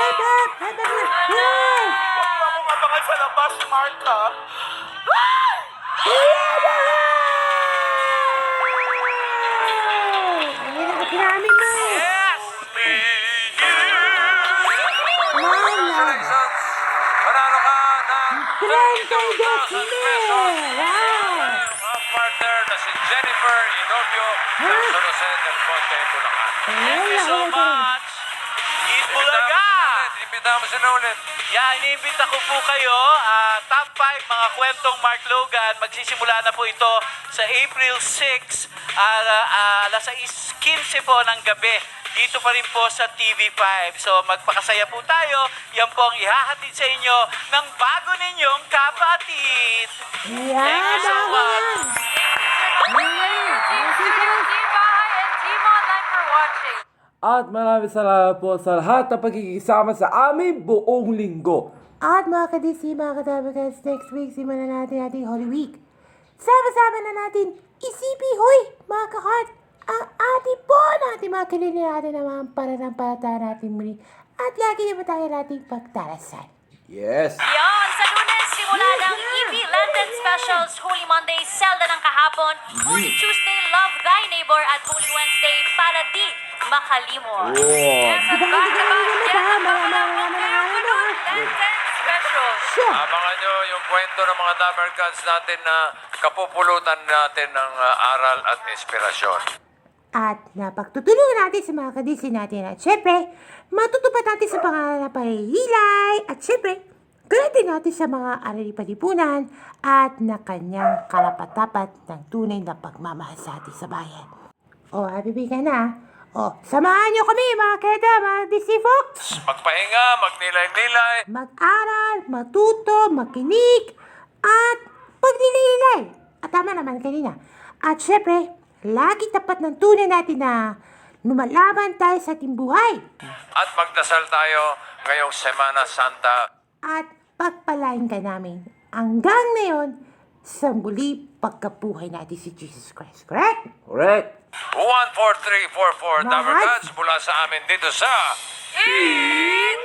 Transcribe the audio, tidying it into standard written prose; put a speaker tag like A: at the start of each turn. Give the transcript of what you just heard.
A: Huwag mo akong abangan sa labas, Martha.
B: Kinamin mo.
A: Yes!
C: Congratulations! Panalo ka ng
B: 32,000
C: pesos.
B: Wow!
C: Ang partner na si Jennifer Inobio ng San Jose del Monte, Bulacan.
A: Thank you so much. Eat Bulaga!
C: Imbita mo sila ulit.
A: Yeah, iniimbita ko po kayo. Top 5 mga kwentong Mark Logan. Magsisimula na po ito sa April 6, alas 6:15 po ng gabi. Dito pa rin po sa TV5. So magpakasaya po tayo. Yan po ang ihahatid sa inyo ng bago ninyong kapatid.
B: Yeah,
A: Thank you so
B: bago
A: much.
B: yan.
D: Team Bahay and Team Online for watching.
E: At maraming salamat po sa lahat na pagkikisama sa aming buong linggo.
B: At mga kadisi, mga katabagas, next week simulan natin ating Holy Week. Sama-sama na natin isipin, hoy, mga ka-heart, ang ating po natin mga kanili natin na mga pananampalataya natin muli. At lagi naman tayo nating pagtarasan.
E: Yes!
D: Yan, sa Lunes, simula ng EP Lenten Specials, Holy Monday, Zelda ng kahapon, Holy Tuesday, Love Thy Neighbor, at Holy Wednesday, Para Di Makalimot.
E: Wow.
D: Yes, at back-to-back, yan ang mga
B: Mga
D: Lenten Specials.
B: Sure.
C: Abangan nyo yung kwento ng mga Dapper Gods natin na kapupulutan natin ng aral at inspirasyon.
B: At napagtutulungan natin sa mga kadisi natin. At syempre, matutupad natin sa pangalan na pahihilay. At syempre, gamitin natin sa mga aralipalipunan at na kanyang kalapatapat ng tunay na pagmamahal sa atin sa bayan. O, happy weekend na. O, samahan niyo kami mga keda, mga DC folks.
C: Magpahinga, magnilay-nilay.
B: Mag-aral, matuto, makinig, at pagnililay. At tama naman kanina. At syempre, lagi tapat ng tunay natin na lumalaban tayo sa ating buhay.
C: At magdasal tayo ngayong Semana Santa.
B: At pagpalain ka namin hanggang ngayon sa muli pagkabuhay natin si Jesus Christ. Correct?
E: Correct!
C: 14344 Dapper
B: Lahat.
C: Gods mula sa amin dito sa
D: Eat